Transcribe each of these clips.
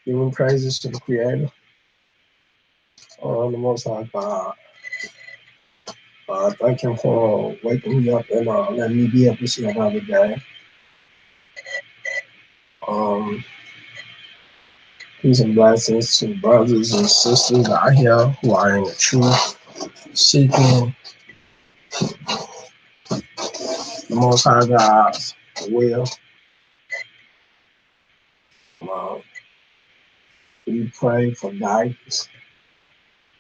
Giving praises to the Creator, the Most High God. Thank Him for waking me up and letting me be able to see another day. Um, Peace and blessings to brothers and sisters out here who are in the truth, seeking the Most High God's will. Um, we pray for guidance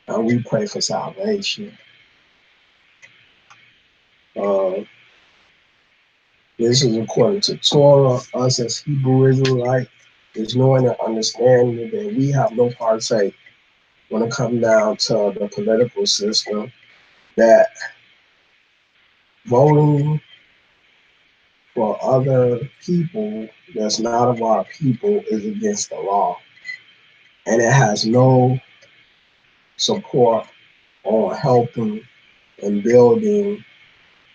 and we pray for salvation. Uh, this is according to Torah. Us as Hebrew Israelites is knowing and understanding that we have no partake when it comes down to the political system, that voting for other people that's not of our people is against the law. And it has no support on helping and building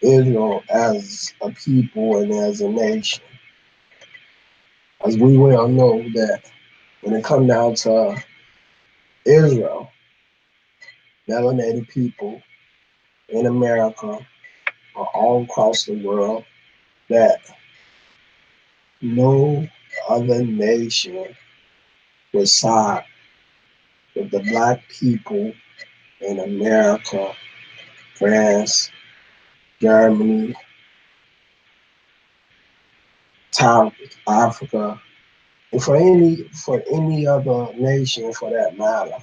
Israel as a people and as a nation. As we well know that when it comes down to Israel, melanated people in America or all across the world, that no other nation would side with the black people in America, France, Germany, South Africa, and for any other nation for that matter.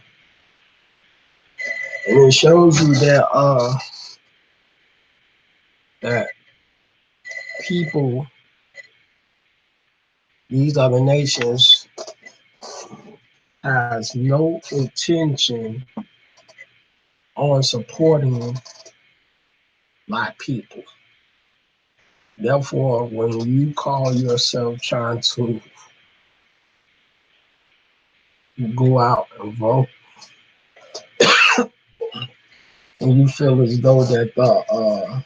And it shows you that people, these other nations, has no intention on supporting black people. Therefore, when you call yourself trying to go out and vote, and you feel as though that the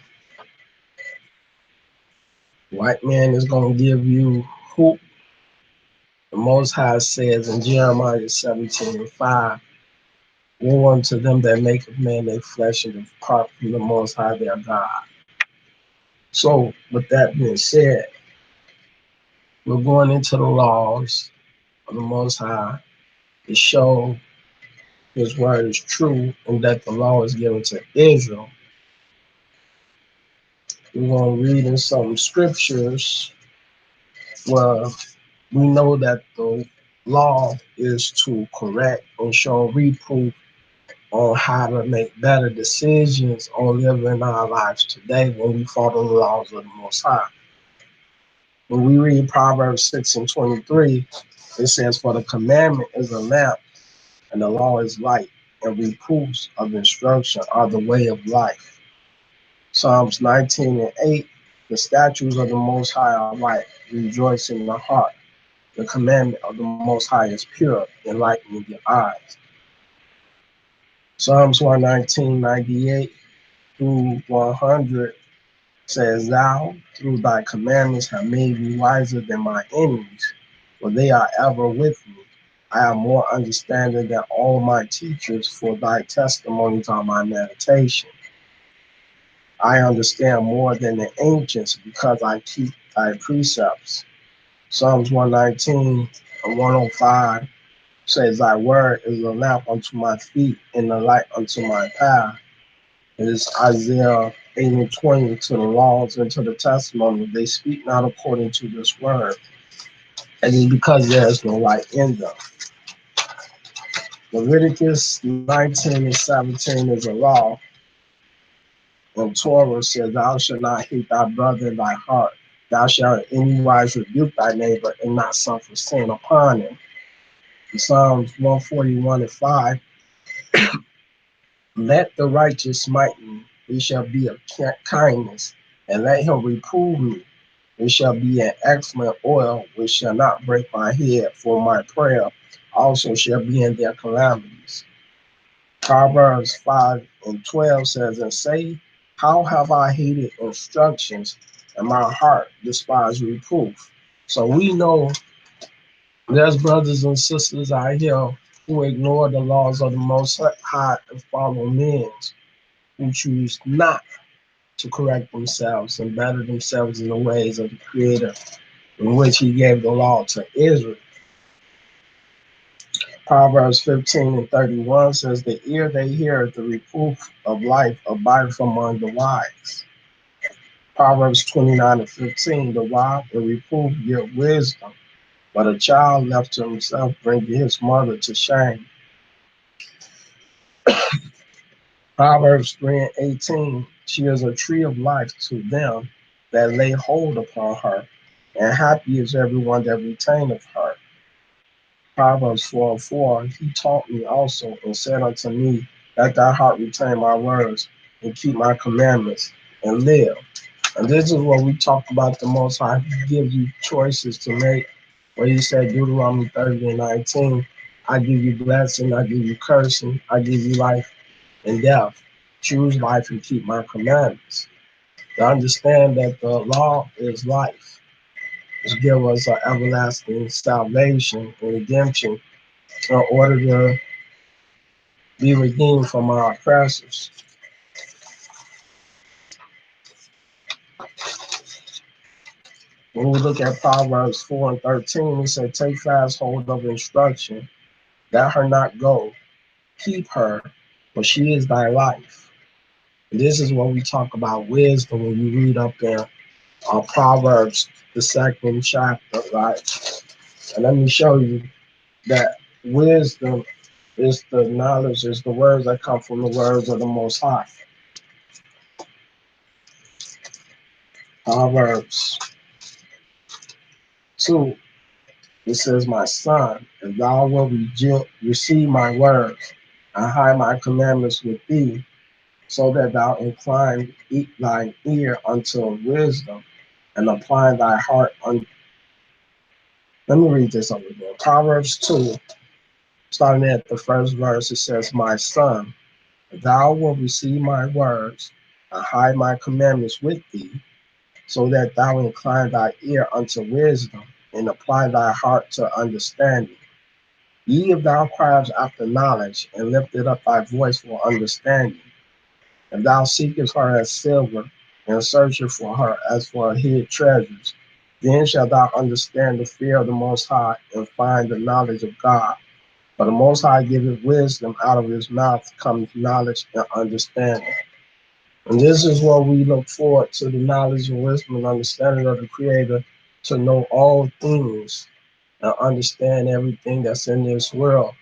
white man is going to give you hope, the Most High says in Jeremiah 17:5, woe unto them that make of man their flesh and depart from the Most High their God. So, with that being said, we're going into the laws of the Most High to show His word is true and that the law is given to Israel. We're going to read in some scriptures where we know that the law is to correct and show reproof on how to make better decisions on living our lives today when we follow the laws of the Most High. When we read Proverbs 6:23, it says, for the commandment is a lamp, and the law is light, and reproofs of instruction are the way of life. Psalms 19:8, the statutes of the Most High are right, rejoice in the heart. The commandment of the Most High is pure, enlightening your eyes. Psalms 119:98 through 100 says, thou, through thy commandments, have made me wiser than my enemies, for they are ever with me. I have more understanding than all my teachers, for thy testimonies are my meditation. I understand more than the ancients, because I keep thy precepts. Psalms 119:105 says, thy word is a lamp unto my feet and a light unto my path. It is Isaiah 8:20, to the laws and to the testimony. They speak not according to this word. And it's because there is no light in them. Leviticus 19:17 is a law. And Torah says, thou shalt not hate thy brother in thy heart. Thou shalt in any wise rebuke thy neighbor and not suffer sin upon him. In Psalms 141:5, let the righteous smite me, it shall be of kindness, and let him reprove me. It shall be an excellent oil, which shall not break my head, for my prayer also shall be in their calamities. Proverbs 5:12 says, and say, how have I hated instructions, and my heart despised reproof. So we know There's brothers and sisters out here who ignore the laws of the Most High and follow men who choose not to correct themselves and better themselves in the ways of the Creator in which He gave the law to Israel. Proverbs 15:31 says, "The ear they hear the reproof of life abideth among the wise." Proverbs 29:15, "The rod and reproof give wisdom, but a child left to himself bringeth his mother to shame." Proverbs 3:18, "She is a tree of life to them that lay hold upon her, and happy is everyone that retaineth her." Proverbs 4:4, "He taught me also, and said unto me, Let thy heart retain my words, and keep my commandments, and live." And this is what we talk about the Most High. He gives you choices to make. Where He said, Deuteronomy 30:19, "I give you blessing, I give you cursing, I give you life and death. Choose life and keep my commandments." To understand that the law is life, which give us an everlasting salvation and redemption in order to be redeemed from our oppressors. When we look at Proverbs 4:13, it said, "Take fast hold of instruction, let her not go, keep her, for she is thy life." And this is what we talk about wisdom when you read up in Proverbs, the second chapter, right? And let me show you that wisdom is the knowledge, is the words that come from the words of the Most High. Proverbs 2, it says, "My son, if thou wilt receive my words, and hide my commandments with thee, so that thou incline thine ear unto wisdom, and apply thy heart unto..." Let me read this over again. Proverbs 2, starting at the first verse, it says, "My son, if thou wilt receive my words, and hide my commandments with thee, so that thou incline thy ear unto wisdom, and apply thy heart to understanding. Ye, if thou criest after knowledge, and lifted up thy voice for understanding, if thou seekest her as silver, and searchest for her as for hid treasures, then shalt thou understand the fear of the Most High, and find the knowledge of God. For the Most High giveth wisdom, out of his mouth cometh knowledge and understanding." And this is what we look forward to, the knowledge and wisdom and understanding of the Creator, to know all things and understand everything that's in this world,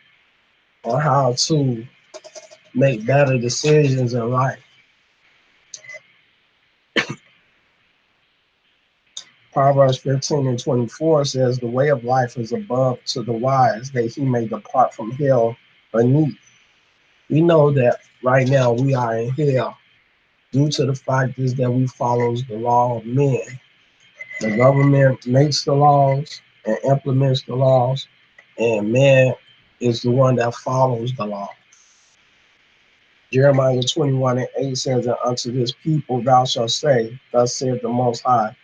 on how to make better decisions in life. Proverbs 15:24 says, "The way of life is above to the wise, that he may depart from hell beneath." We know that right now we are in hell due to the fact is that we follow the law of men. The government makes the laws and implements the laws, and man is the one that follows the law. Jeremiah 21:8 says, "And unto this people thou shalt say, Thus saith the Most High,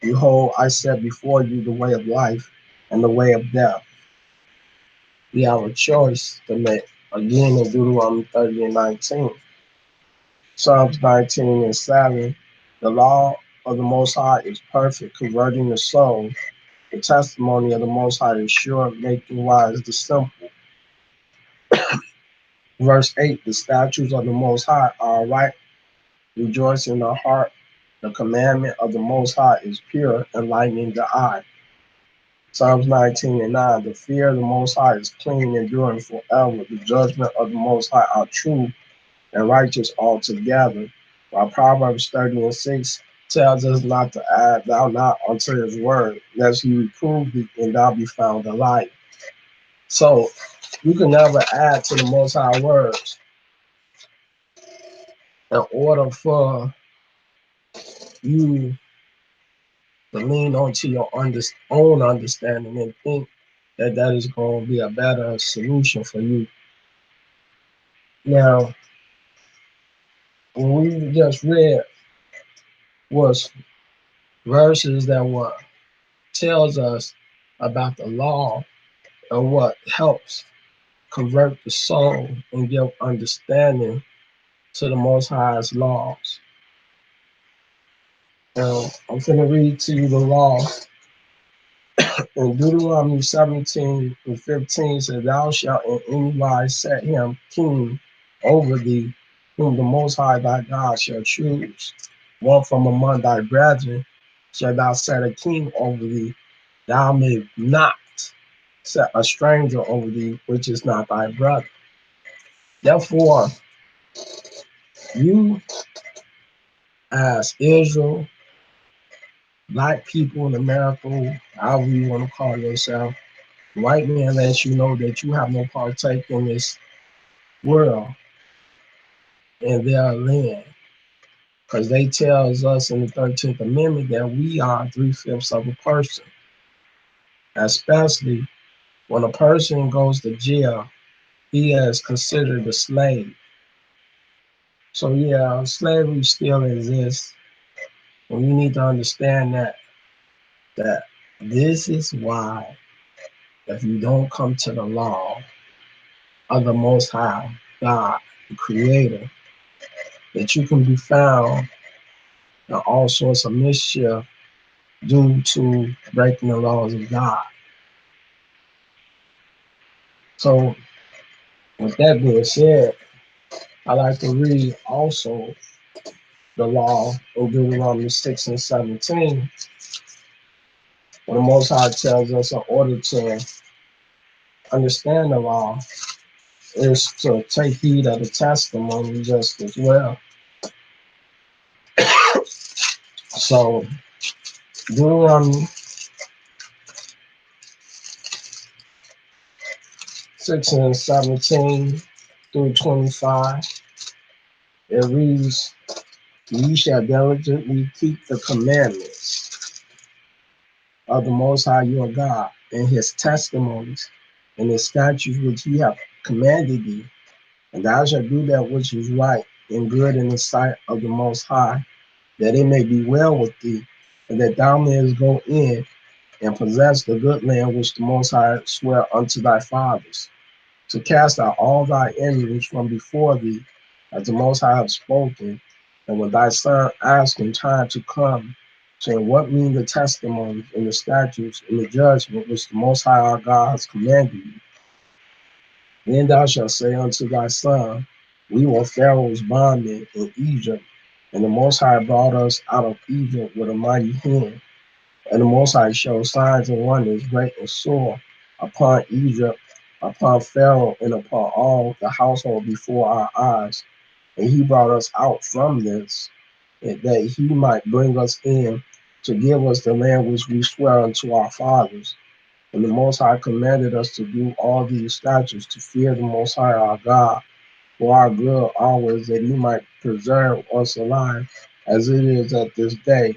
Behold, I set before you the way of life and the way of death." We have a choice to make. Again in Deuteronomy 30:19. Psalms 19:7. "The law of the Most High is perfect, converting the soul. The testimony of the Most High is sure, making wise the simple." Verse 8, "The statutes of the Most High are right, rejoice in the heart. The commandment of the Most High is pure, enlightening the eye." Psalms 19:9, "The fear of the Most High is clean, enduring forever. The judgment of the Most High are true and righteous altogether." While Proverbs 30:6 tells us not to add thou not unto his word, lest he reprove thee and thou be found a liar. So you can never add to the Most High words in order for you to lean onto your own understanding and think that that is going to be a better solution for you. Now, when we just read was verses that were tells us about the law, are what helps convert the soul and give understanding to the Most High's laws. Now, I'm going to read to you the law in Deuteronomy 17 and 15 says, Thou shalt in any wise set him king over thee, whom the Most High thy God shall choose. One from among thy brethren shalt thou set a king over thee. Thou mayest not set a stranger over thee, which is not thy brother. Therefore, you as Israel, black people in America, however you want to call yourself, white man lets you know that you have no partake in this world and their land. Because they tells us in the 13th Amendment that we are 3/5 of a person. Especially when a person goes to jail, he is considered a slave. So yeah, slavery still exists. And we need to understand that this is why if you don't come to the law of the Most High, God, the Creator, that you can be found in all sorts of mischief due to breaking the laws of God. So, with that being said, I like to read also the law in Deuteronomy 6 and 17, where the Most High tells us in order to understand the law is to take heed of the testimony just as well. So, Deuteronomy 6 and 17 through 25, it reads, Ye shall diligently keep the commandments of the Most High your God, and his testimonies, and his statutes which he hath commanded thee, and thou shalt do that which is right and good in the sight of the Most High, that it may be well with thee, and that thou mayest go in and possess the good land which the Most High sware unto thy fathers, to cast out all thy enemies from before thee, as the Most High hath spoken. And when thy son ask in time to come, saying, What mean the testimonies and the statutes and the judgment which the Most High our God has commanded you? Then thou shalt say unto thy son, We were Pharaoh's bondmen in Egypt, and the Most High brought us out of Egypt with a mighty hand. And the Most High showed signs and wonders great and sore upon Egypt, upon Pharaoh, and upon all the household before our eyes. And he brought us out from this, that he might bring us in to give us the land which we swear unto our fathers. And the Most High commanded us to do all these statutes, to fear the Most High our God, for our good always, that he might preserve us alive, as it is at this day.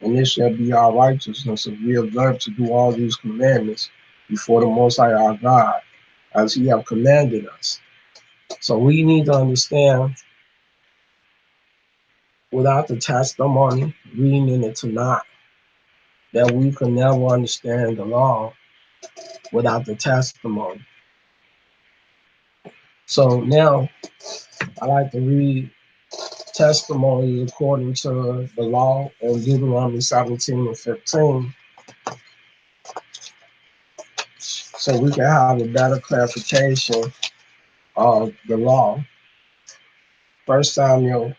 And this shall be our righteousness if we observe to do all these commandments before the Most High our God, as he have commanded us. So we need to understand, without the testimony, reading in the Tanakh, that we can never understand the law without the testimony. So now I like to read testimonies according to the law in Deuteronomy 17 and 15, so we can have a better clarification of the law. 1 Samuel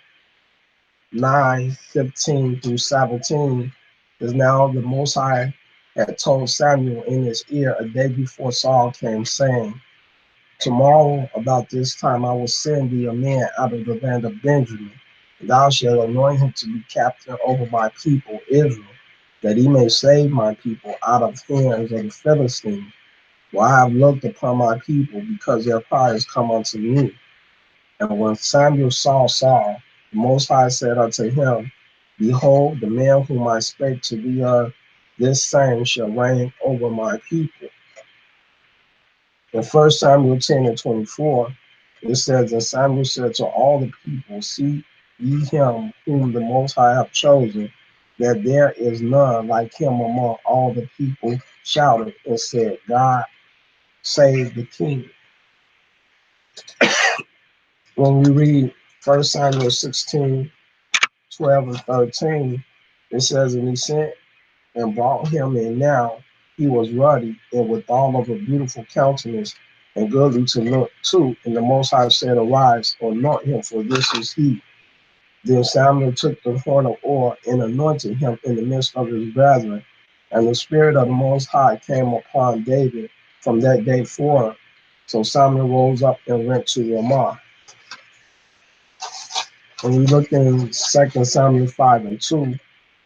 9:15 through 17 is now the Most High had told Samuel in his ear a day before Saul came, saying, Tomorrow about this time I will send thee a man out of the land of Benjamin, and thou shalt anoint him to be captain over my people Israel, that he may save my people out of the hands of the Philistines. For I have looked upon my people, because their cry is come unto me. And when Samuel saw Saul, the Most High said unto him, Behold, the man whom I spake to thee of, this same shall reign over my people. In 1 Samuel 10 and 24, it says, And Samuel said to all the people, See ye him whom the Most High hath chosen, that there is none like him among all the people shouted and said, God save the king. When we read 1 Samuel 16, 12 and 13, it says, and he sent and brought him in now. He was ruddy and withal of a beautiful countenance and goodly to look too. And the Most High said, arise, anoint him, for this is he. Then Samuel took the horn of oil and anointed him in the midst of his brethren. And the Spirit of the Most High came upon David from that day forward. So Samuel rose up and went to Ramah. When we look in 2 Samuel 5 and 2,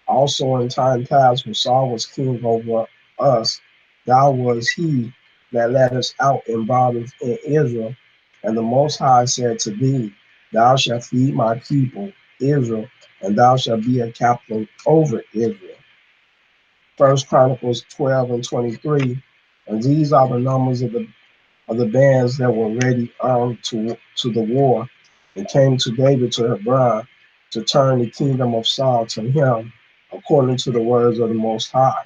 also in time past when Saul was king over us, thou was he that led us out and brought us in Israel. And the Most High said to thee, thou shalt feed my people Israel, and thou shalt be a captain over Israel. First Chronicles 12 and 23. And these are the numbers of the bands that were ready armed to the war, and came to David to Hebron to turn the kingdom of Saul to him, according to the words of the Most High.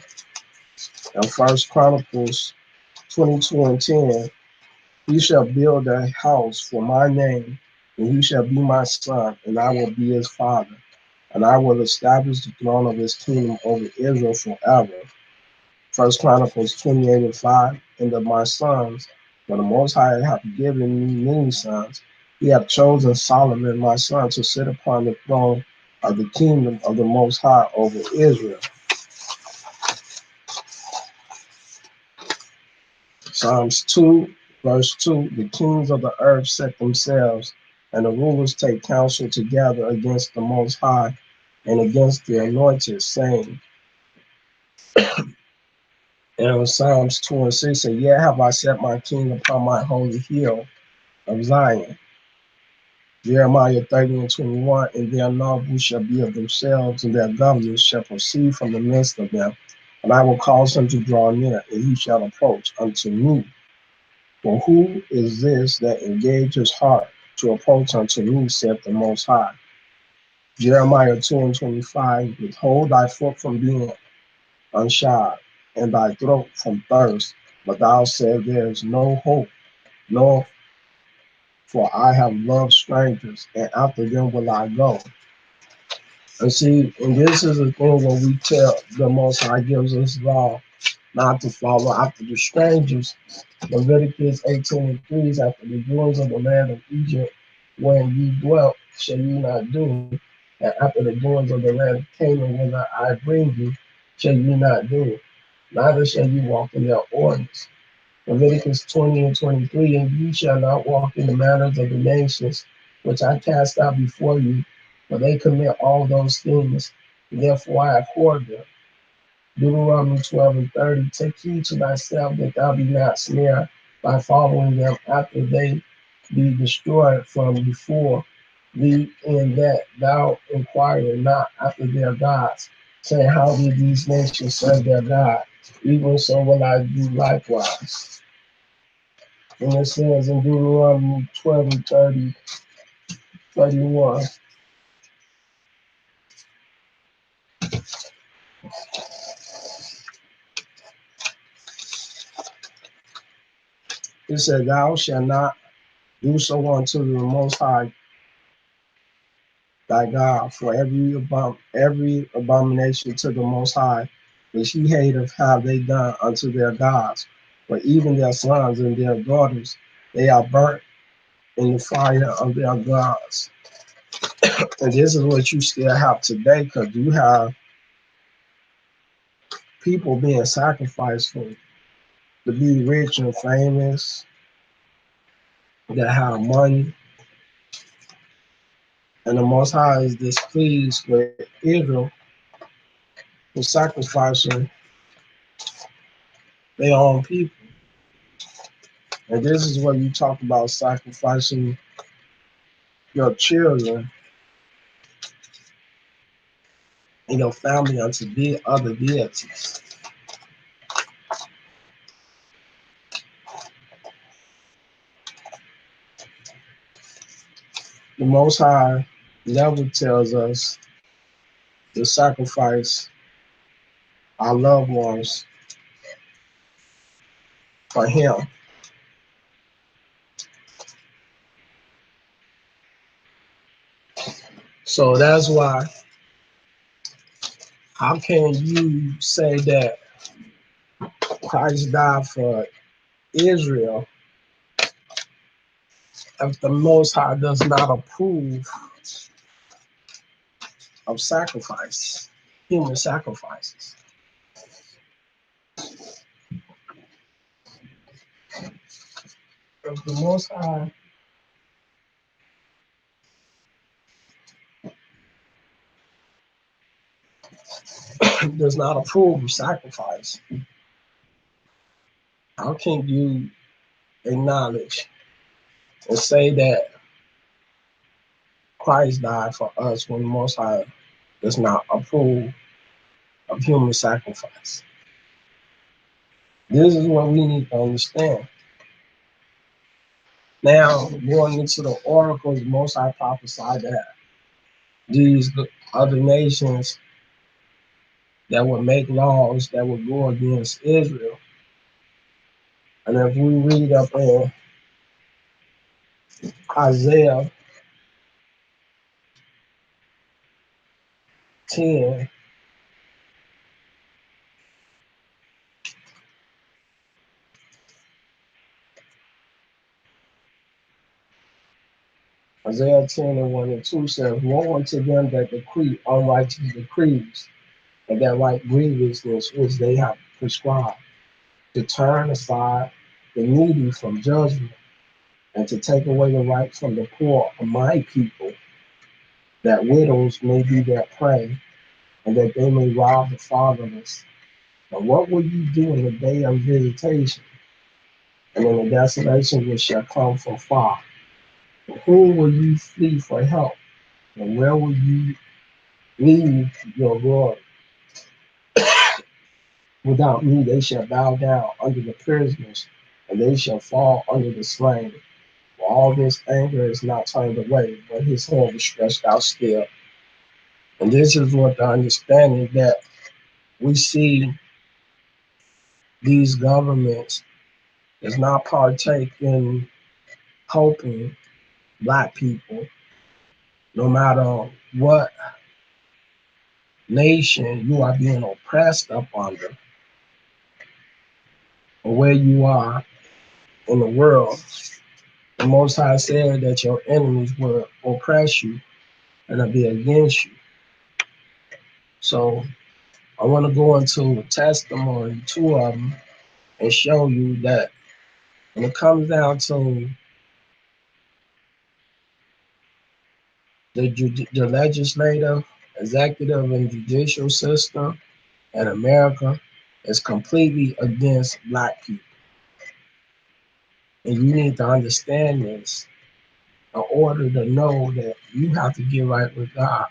And First Chronicles 22 and 10, he shall build a house for my name, and he shall be my son, and I will be his father. And I will establish the throne of his kingdom over Israel forever. First Chronicles 28 and 5, and of my sons, for the Most High hath given me many sons. He hath chosen Solomon my son to sit upon the throne of the kingdom of the Most High over Israel. Psalms 2, verse 2, the kings of the earth set themselves, and the rulers take counsel together against the Most High and against the anointed, saying, and Psalms 2 and 6 say, yet have I set my king upon my holy hill of Zion. Jeremiah 30 and 21, and their nobles shall be of themselves, and their governors shall proceed from the midst of them. And I will cause him to draw near, and he shall approach unto me. For who is this that engaged his heart to approach unto me, saith the Most High? Jeremiah 2 and 25, withhold thy foot from being unshod, and thy throat from thirst. But thou said, there is no hope, no, for I have loved strangers, and after them will I go. And see, and this is the thing when we tell the Most High gives us law not to follow after the strangers. Leviticus 18 and 3 is after the doings of the land of Egypt, when ye dwelt, shall ye not do, and after the doings of the land of Canaan, whither I bring you, shall ye not do, neither shall ye walk in their ordinance. Leviticus 20 and 23, and ye shall not walk in the manners of the nations which I cast out before you, for they commit all those things, therefore I abhor them. Deuteronomy 12 and 30, take heed to thyself that thou be not snared by following them after they be destroyed from before thee, in that thou inquire not after their gods, saying, how did these nations serve their God? Even so will I do likewise. And it says in Deuteronomy 12 and 31, it said, thou shalt not do so unto the Most High thy God, for every abomination to the Most High, which he hateth, have they done unto their gods. For even their sons and their daughters, they are burnt in the fire of their gods. And this is what you still have today, because you have people being sacrificed for to be rich and famous, that have money, and the Most High is displeased with Israel for sacrificing their own people. And this is what you talk about sacrificing your children and your family unto other deities. The Most High never tells us to sacrifice our loved ones for Him. So that's why, how can you say that Christ died for Israel if the Most High does not approve of sacrifice, human sacrifices? If the Most High does not approve of sacrifice, how can you acknowledge and say that Christ died for us when the Most High does not approve of human sacrifice? This is what we need to understand. Now, going into the oracles, the Most High prophesied that these other nations that would make laws that would go against Israel. And if we read up in Isaiah 10, Isaiah 10 and 1 and 2 says, woe unto them that decree unrighteous decrees, and that write grievousness which they have prescribed, to turn aside the needy from judgment, and to take away the right from the poor of my people, that widows may be their prey, and that they may rob the fatherless. And what will you do in the day of visitation, and in the desolation which shall come from far? And whom will you flee for help? And where will you leave your glory? Without me they shall bow down under the prisoners, and they shall fall under the slain. For all this anger is not turned away, but his hand is stretched out still. And this is what the understanding that we see these governments does not partake in helping black people, no matter what nation you are being oppressed up under, or where you are in the world. The Most High said that your enemies will oppress you and will be against you. So I want to go into a testimony, two of them, and show you that when it comes down to the legislative, executive, and judicial system in America, is completely against black people. And you need to understand this in order to know that you have to get right with God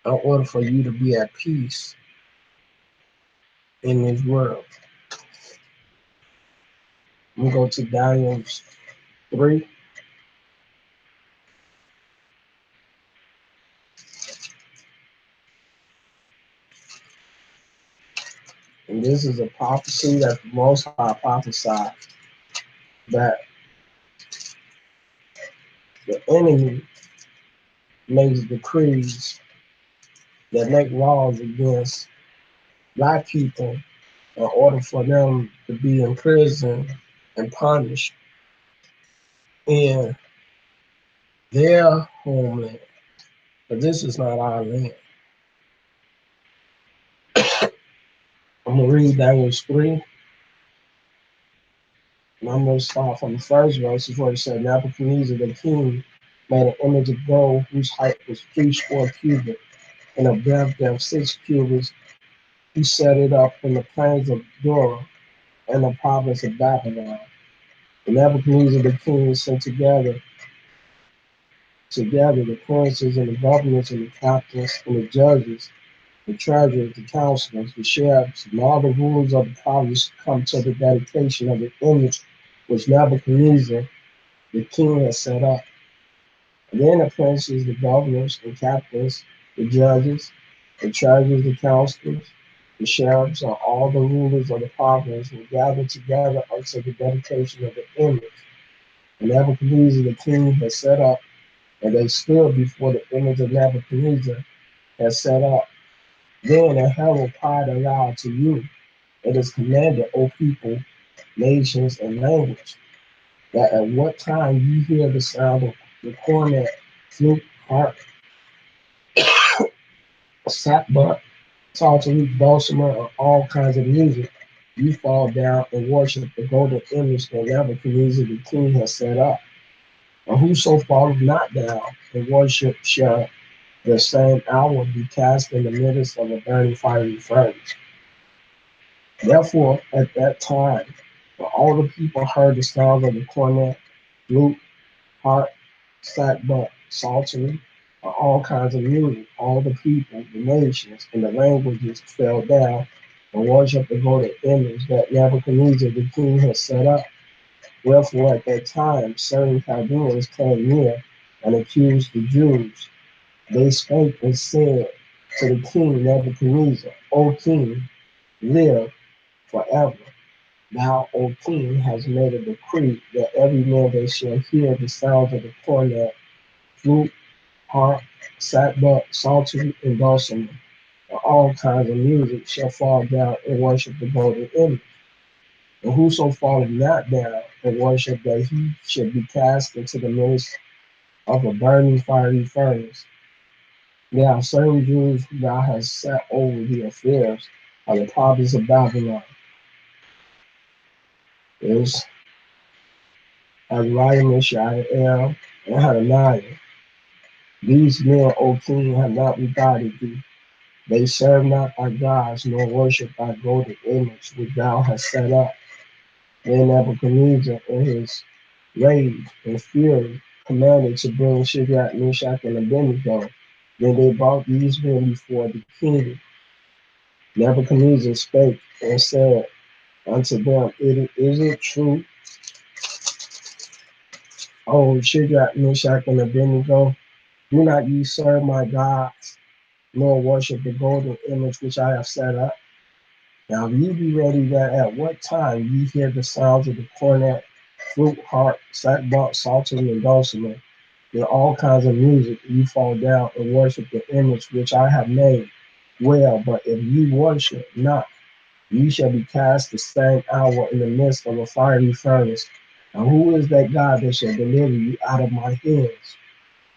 in order for you to be at peace in this world. I'm going to go to Daniel 3. And this is a prophecy that the Most High prophesied that the enemy makes decrees that make laws against black people in order for them to be imprisoned and punished in their homeland. But this is not our land. I'm going to read Daniel 3. And I'm going to start from the first verse, where it said, Nebuchadnezzar the king made an image of gold whose height was 80 cubits, and a breadth of 6 cubits. He set it up in the plains of Dura and the province of Babylon. And Nebuchadnezzar the king sent together the princes and the governors and the captains and the judges, the treasurers, the counselors, the sheriffs, and all the rulers of the province to come to the dedication of the image which Nebuchadnezzar the king had set up. And then the princes, the governors, the captains, the judges, the treasurers, the counselors, the sheriffs, and all the rulers of the province were gathered together unto the dedication of the image. And Nebuchadnezzar the king had set up and they stood before the image of Nebuchadnezzar had set up. Then a herald cried aloud to you, it is commanded, O people, nations, and language, that at what time you hear the sound of the cornet, flute, harp, sackbut, psaltery, dulcimer, and all kinds of music, you fall down and worship the golden image that Nebuchadnezzar the king has set up. And whoso falleth not down and worship shall the same hour be cast in the midst of a burning fiery furnace. Therefore, at that time, when all the people heard the sound of the cornet, flute, harp, sackbut, psaltery, and all kinds of music, all the people, the nations, and the languages fell down and worshiped the golden image that Nebuchadnezzar the king had set up. Wherefore, at that time, certain Chaldeans came near and accused the Jews. They spake and said to the king Nebuchadnezzar, O king, live forever. Thou, O king, hast made a decree that every man that shall hear the sound of the cornet, flute, harp, sackbut, psaltery, and dulcimer, and all kinds of music shall fall down and worship the golden image. And whoso falleth not down and worship that he should be cast into the midst of a burning fiery furnace. There are certain Jews who thou hast set over the affairs of the province of Babylon. There's Azariah, Mishael, and Hananiah. These men, O king, have not regarded thee. They serve not thy gods, nor worship thy golden image which thou hast set up. Then Nebuchadnezzar, in his rage and fury, commanded to bring Shadrach, Meshach, and Abednego. Then they brought these men before the king. Nebuchadnezzar spake and said unto them, Is it true, O Shadrach, Meshach, and Abednego? Do not ye serve my gods, nor worship the golden image which I have set up? Now ye be ready that at what time ye hear the sounds of the cornet, flute, harp, sackbut, psaltery, and dulcimer, with all kinds of music, ye fall down and worship the image which I have made. Well, but if ye worship not, ye shall be cast the same hour in the midst of a fiery furnace. And who is that God that shall deliver you out of my hands?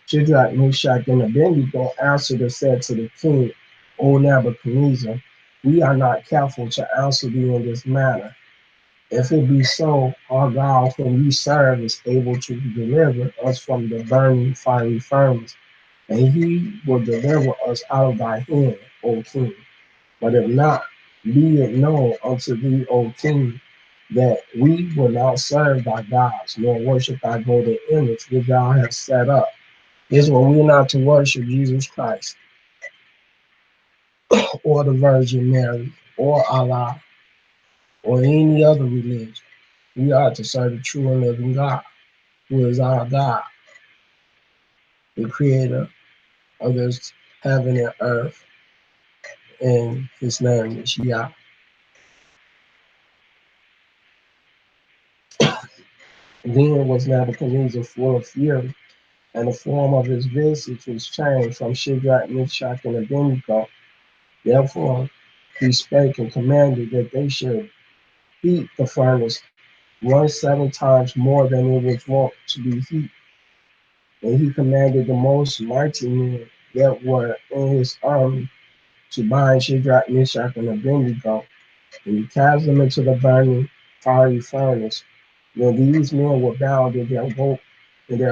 Shadrach, Meshach, and Abednego answered and said to the king, O Nebuchadnezzar, we are not careful to answer thee in this matter. If it be so, our God whom we serve is able to deliver us from the burning fiery furnace, and he will deliver us out of thy hand, O king. But if not, be it known unto thee, O king, that we will not serve thy gods, nor worship thy golden image which thou hast set up. Is when we're not to worship Jesus Christ, or the Virgin Mary, or Allah, or any other religion. We are to serve the true and living God, who is our God, the creator of this heaven and earth, and his name is Yah. Then was Nebuchadnezzar full of fury, and the form of his visage was changed from Shadrach, Meshach, and Abednego. Therefore he spake and commanded that they should heat the furnace 17 times more than it was wont to be heat. And he commanded the most mighty men that were in his army to bind Shadrach, Meshach, and Abednego, and he cast them into the burning fiery furnace. Then these men were bound in their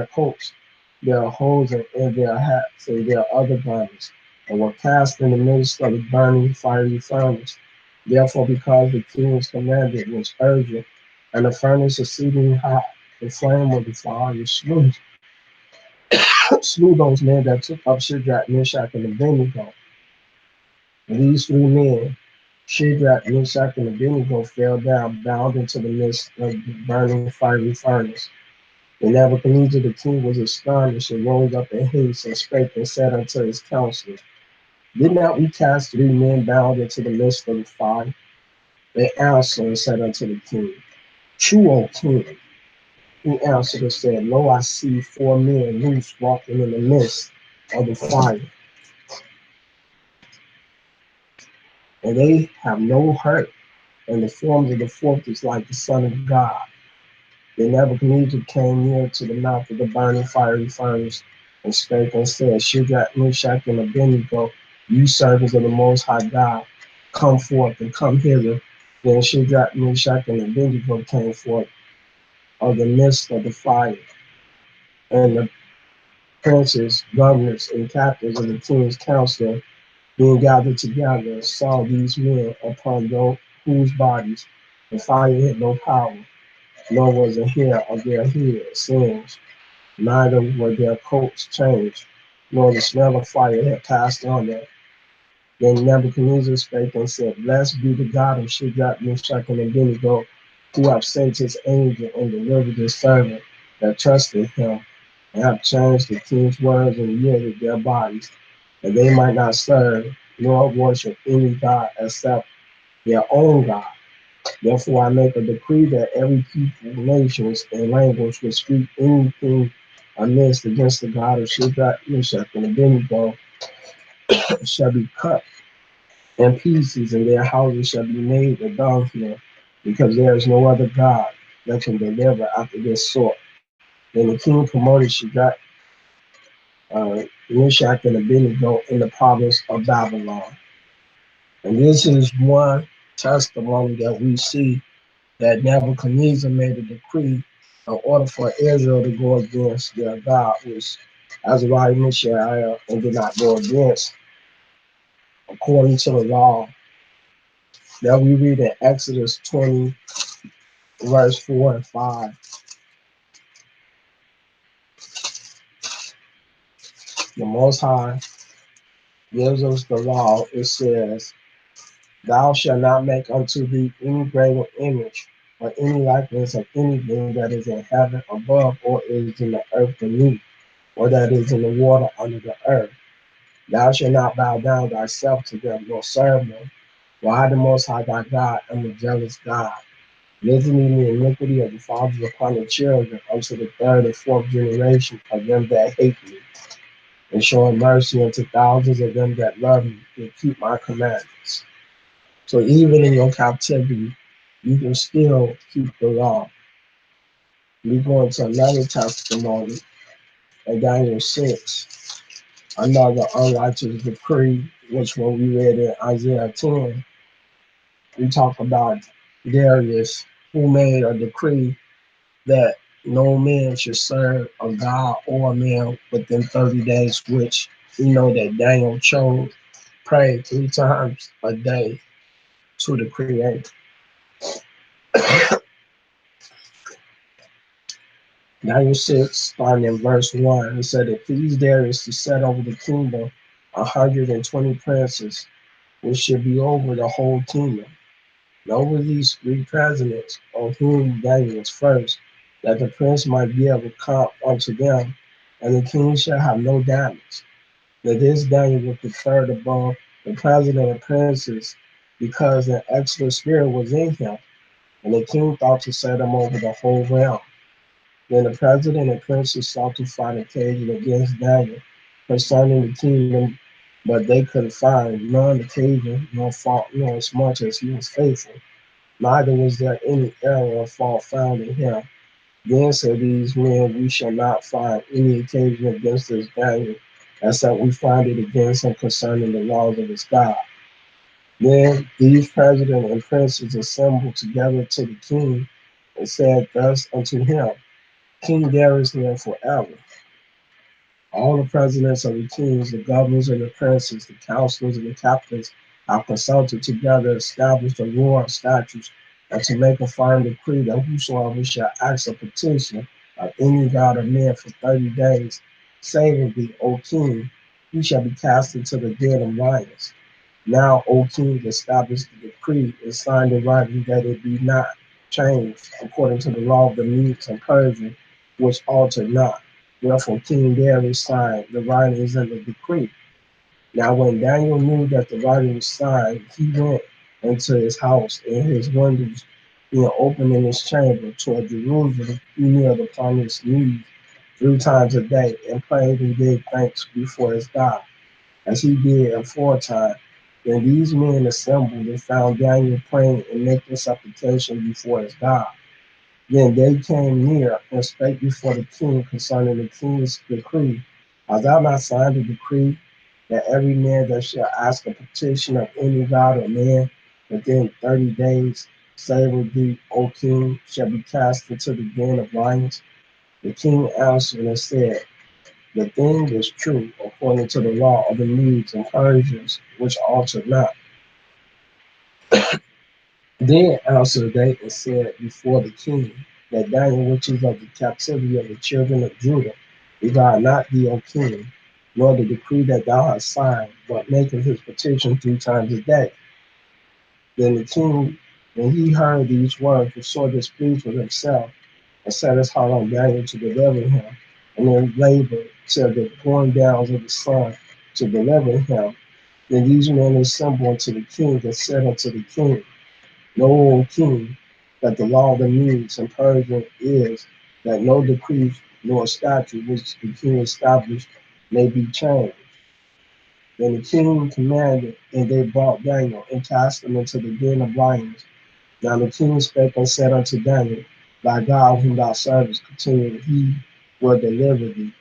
coats, their hosen, and their hats, and their other garments, and were cast in the midst of the burning fiery furnace. Therefore, because the king's commandment was urgent, and the furnace exceeding hot, the flame of the fire slew those men that took up Shadrach, Meshach, and Abednego. And these three men, Shadrach, Meshach, and Abednego, fell down, bound into the midst of the burning fiery furnace. And Nebuchadnezzar the king was astonished and rose up in haste and spake and said unto his counselors, Did not we cast three men bound into the midst of the fire? They answered and said unto the king, True, O king. He answered and said, Lo, I see four men loose walking in the midst of the fire, and they have no hurt, and the forms of the fourth is like the Son of God. Then Nebuchadnezzar came near to the mouth of the burning fiery furnace and spake and said, Shadrach, Meshach, and Abednego, you servants of the Most High God, come forth and come hither. Then Shadrach, Meshach, and Abednego came forth of the midst of the fire, and the princes, governors, and captains of the king's council, being gathered together, saw these men upon whose bodies the fire had no power, nor was a hair of their head singed, neither were their coats changed, nor the smell of fire had passed on them. Then Nebuchadnezzar spake and said, Blessed be the God of Shadrach, Meshach, and Abednego, who have sent his angel and delivered his servant that trusted him, and have changed the king's words and yielded their bodies, that they might not serve nor worship any God except their own God. Therefore I make a decree that every people, nations, and language will speak anything amiss against the God of Shadrach, Meshach, and Abednego shall be cut in pieces, and their houses shall be made a dunghill, because there is no other God that can deliver after this sort. Then the king promoted Shadrach, Meshach, and Abednego in the province of Babylon. And this is one testimony that we see that Nebuchadnezzar made a decree in order for Israel to go against their God, which Azariah, Mishael, and did not go against according to the law that we read in Exodus 20, verse 4 and 5. The Most High gives us the law. It says, Thou shalt not make unto thee any graven image or any likeness of anything that is in heaven above, or is in the earth beneath, or that is in the water under the earth. Thou shalt not bow down thyself to them, nor serve them. For I, the Most High thy God, am a jealous God, visiting the iniquity of the fathers upon the children, unto the third and fourth generation of them that hate me, and showing mercy unto thousands of them that love me and keep my commandments. So even in your captivity, you can still keep the law. We go into another testimony in Daniel 6, another unrighteous decree, which when we read in Isaiah 10, we talk about Darius, who made a decree that no man should serve a god or a man within 30 days, which we know that Daniel chose, prayed 3 times a day to the Creator. Daniel 6, starting in verse 1, it said, It pleased Darius to set over the kingdom 120 princes, which should be over the whole kingdom. And over these three presidents, of whom Daniel was first, that the prince might be able to come unto them, and the king shall have no damage. That this Daniel was preferred above the president and princes, because an excellent spirit was in him, and the king thought to set him over the whole realm. Then the president and princes sought to find occasion against Daniel concerning the kingdom, but they could find none occasion nor fault, nor as much as he was faithful. Neither was there any error or fault found in him. Then said these men, We shall not find any occasion against this Daniel, except we find it against him concerning the laws of his God. Then these presidents and princes assembled together to the king and said thus unto him, King Darius live forever. All the presidents of the kings, the governors and the princes, the counselors and the captains have consulted together, established a law of statutes, and to make a firm decree that whosoever shall ask a petition of any god or man for 30 days, saving thee, O king, he shall be cast into the den of lions. Now, O king, establish the decree and sign the writing that it be not changed according to the law of the Medes and Persians, which alter not. Wherefore King Darius signed the writings and the decree. Now when Daniel knew that the writing was signed, he went into his house, and his windows being opened in his chamber toward Jerusalem, he kneeled upon his knees 3 times a day and prayed and gave thanks before his God, as he did aforetime. Then these men assembled and found Daniel praying and making supplication before his God. Then they came near and spake before the king concerning the king's decree. Hast thou not signed a decree that every man that shall ask a petition of any god or man within 30 days, save with thee, O king, shall be cast into the den of lions? The king answered and said, the thing is true according to the law of the Medes and Persians, which alter not. Then answered they and said before the king, that Daniel which is of the captivity of the children of Judah regard not thee, O king, nor the decree that thou hast signed, but maketh his petition 3 times a day. Then the king, when he heard these words, was sore displeased with himself, and set his heart on Daniel to deliver him, and then labored till the going down of the sun to deliver him. Then these men assembled unto the king and said unto the king, know, O king, that the law of the Medes and Persians is that no decree nor statute which the king established may be changed. Then the king commanded, and they brought Daniel and cast him into the den of lions. Now the king spake and said unto Daniel, thy God whom thou servest continued, he will deliver thee.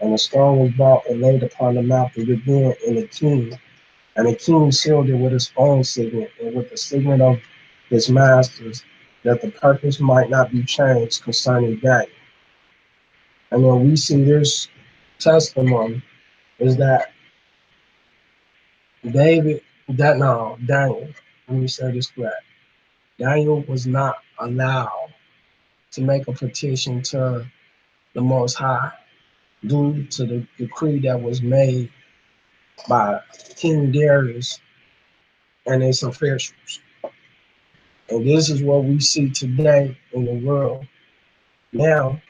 And a stone was brought and laid upon the mouth of the den, and the king sealed it with his own signet and with the signet of his masters, that the purpose might not be changed concerning Daniel. And when we see this testimony, is that Daniel, let me say this correct. Daniel was not allowed to make a petition to the Most High due to the decree that was made by King Darius and his officials. And this is what we see today in the world. Now,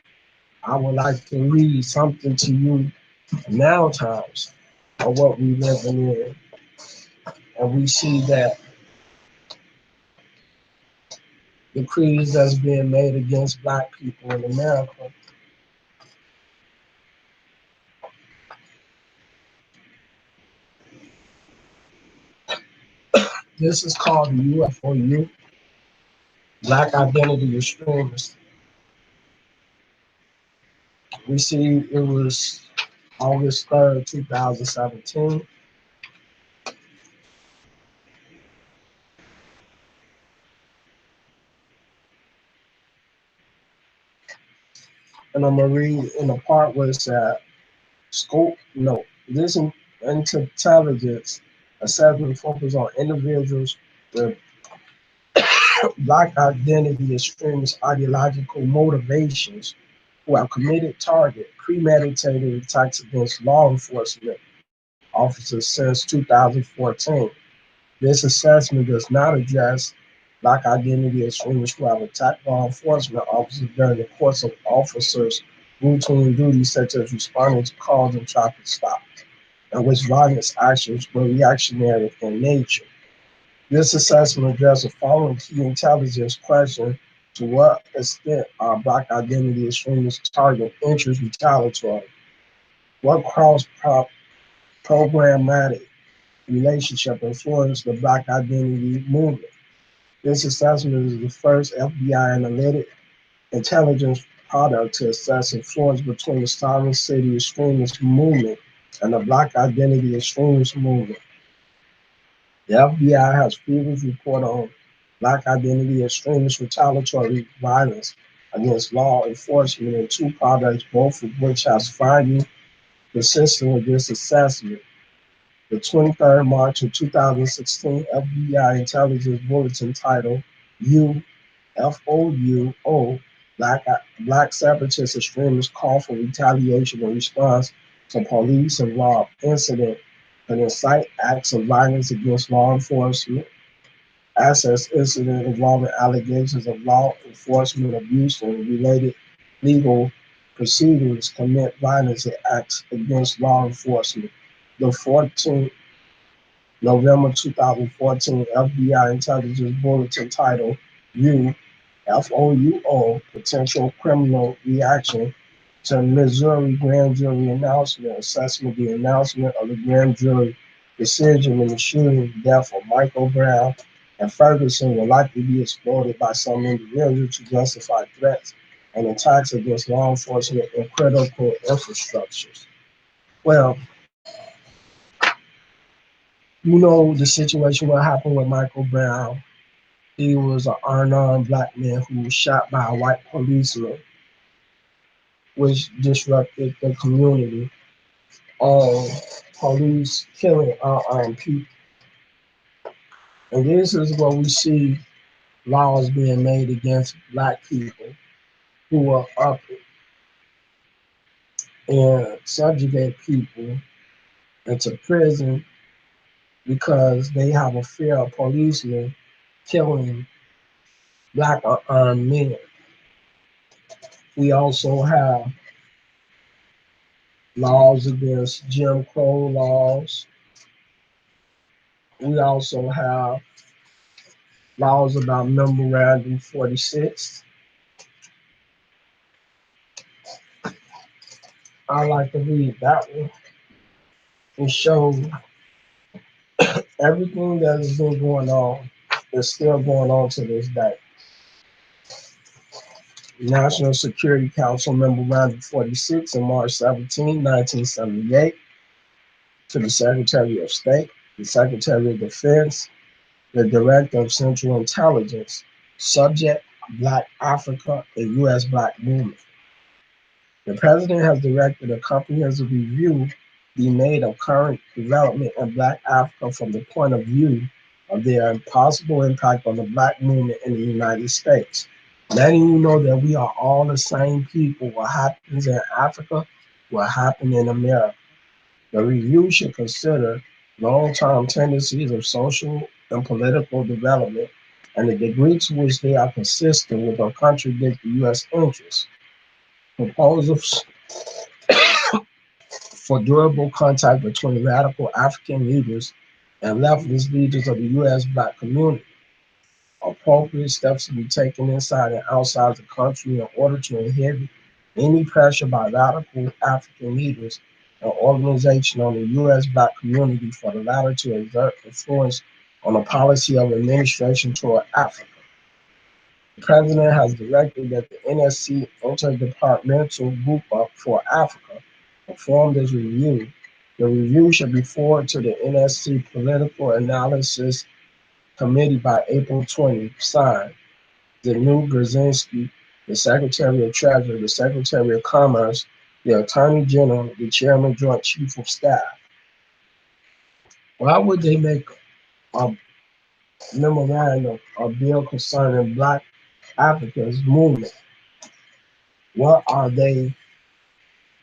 I would like to read something to you now times of what we living in. And we see that decrees that's being made against black people in America. This is called the UFOU, Black Identity Extremists. We see it was August 3rd, 2017. And I'm going to read in the part where it said, scope note. This intelligence assessment focus on individuals with black identity extremist ideological motivations who have committed target premeditated attacks against law enforcement officers since 2014. This assessment does not address black identity extremists who have attacked law enforcement officers during the course of officers' routine duties, such as responding to calls and traffic stops, and which violence actions were reactionary in nature. This assessment addresses the following key intelligence questions: to what extent are black identity extremists target interest retaliatory? What programmatic relationship influenced the black identity movement? This assessment is the first FBI analytic intelligence product to assess influence between the Sovereign City extremist movement and the black identity extremist movement. The FBI has previously reported on black identity extremist retaliatory violence against law enforcement in 2 products, both of which has findings consistent with this assessment. The 23rd March of 2016 FBI intelligence bulletin titled UFOUO Black Separatist Extremists Call for Retaliation in Response to Police Involved Incident and Incite Acts of Violence Against Law Enforcement, Access Incident involving allegations of law enforcement abuse and related legal proceedings commit violence acts against law enforcement. The 14th November 2014 FBI intelligence bulletin titled FOUO, potential criminal reaction to Missouri grand jury announcement, assessment the announcement of the grand jury decision in the shooting death of Michael Brown and Ferguson will likely be exploited by some individuals to justify threats and attacks against law enforcement and critical infrastructures. Well, you know the situation what happened with Michael Brown. He was an unarmed black man who was shot by a white policeman, which disrupted the community. Police killing unarmed people. And this is what we see laws being made against black people who are up and subjugate people into prison because they have a fear of policemen killing black unarmed men. We also have laws against Jim Crow laws. We also have laws about Memorandum 46. I like to read that one and show everything that has been going on is still going on to this day. National Security Council Memorandum 46 on March 17, 1978, to the Secretary of State, the Secretary of Defense, the Director of Central Intelligence, subject Black Africa and U.S. Black Movement. The President has directed a comprehensive review be made of current development in Black Africa from the point of view of their possible impact on the Black movement in the United States. Letting you know that we are all the same people. What happens in Africa will happen in America. The review should consider long-term tendencies of social and political development and the degree to which they are consistent with or contradict the U.S. interests. Proposals for durable contact between radical African leaders and leftist leaders of the U.S. Black community. Appropriate steps to be taken inside and outside the country in order to inhibit any pressure by radical African leaders and organizations on the U.S. Black community for the latter to exert influence on the policy of administration toward Africa. The President has directed that the NSC Interdepartmental Group for Africa perform this review. The review should be forwarded to the NSC Political Analysis Committee by April 20, signed Zenu Brzezinski, the Secretary of Treasury, the Secretary of Commerce, the Attorney General, the Chairman Joint Chief of Staff. Why would they make a memorandum, a bill concerning Black Africans movement? What are they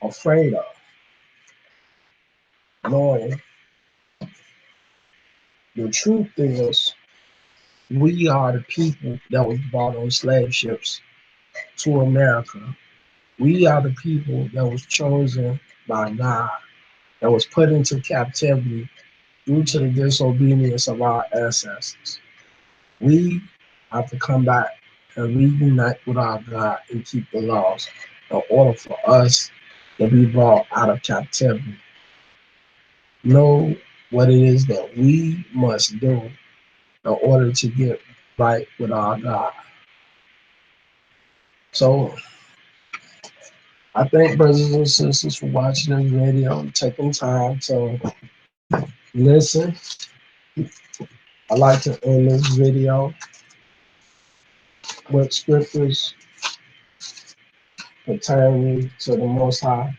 afraid of? Knowing the truth is, we are the people that was brought on slave ships to America. We are the people that was chosen by God, that was put into captivity due to the disobedience of our ancestors. We have to come back and reunite with our God and keep the laws in order for us to be brought out of captivity. Know what it is that we must do in order to get right with our God. So I thank brothers and sisters for watching this video, taking time to listen. I like to end this video with scriptures pertaining to the Most High.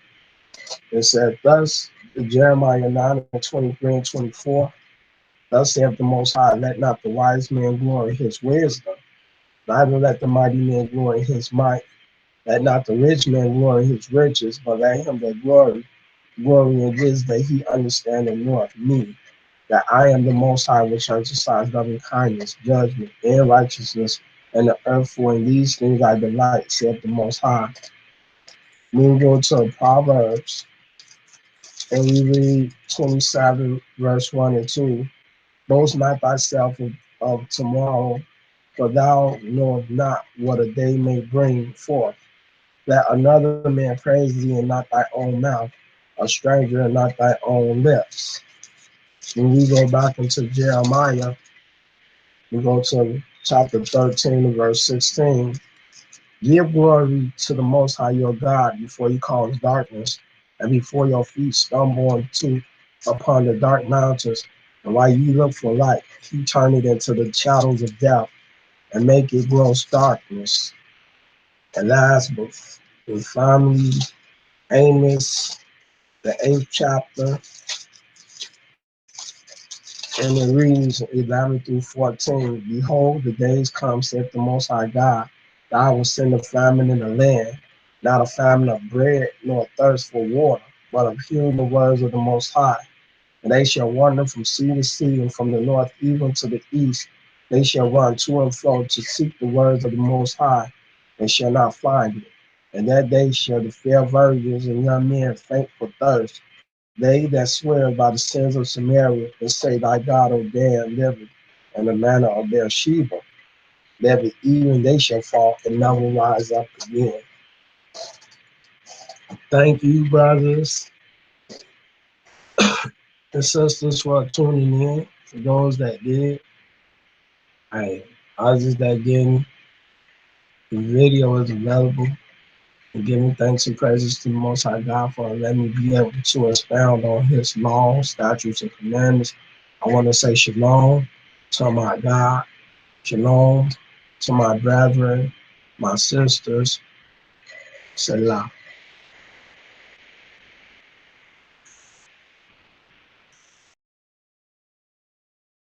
It said, thus, Jeremiah 9:23 and 24, thus saith the Most High, let not the wise man glory in his wisdom, neither let the mighty man glory in his might, let not the rich man glory in his riches, but let him that glory in this, that he understand and knoweth me, that I am the Most High, which exercise loving kindness, judgment, and righteousness, and the earth, for in these things I delight, saith the Most High. We go to Proverbs, and we read 27, verse 1 and 2. Boast not thyself of tomorrow, For thou knowest not what a day may bring forth. Let another man praise thee and not thy own mouth, a stranger and not thy own lips. When we go back into Jeremiah, we go to chapter 13, verse 16. Give glory to the Most High your God before he calls darkness, and before your feet stumble into upon the dark mountains. And while you look for light, he turn it into the shadows of death and make it gross darkness. And last but finally, Amos, the 8th chapter, and it reads 11 through 14. Behold, the days come, saith the Most High God, that I will send a famine in the land, not a famine of bread, nor a thirst for water, but of hearing the words of the Most High. And they shall wander from sea to sea, and from the north even to the east. They shall run to and fro to seek the words of the Most High, and shall not find it. And that day shall the fair virgins and young men faint for thirst. They that swear by the sins of Samaria and say, Thy God, O Dan, liveth, and the manner of Beersheba, that even they shall fall and never rise up again. Thank you, brothers and sisters, for tuning in. For those that did, I others that didn't, the video is available. And giving thanks and praises to the Most High God for letting me be able to expound on His laws, statutes, and commandments. I want to say shalom to my God. Shalom to my brethren, my sisters. Selah.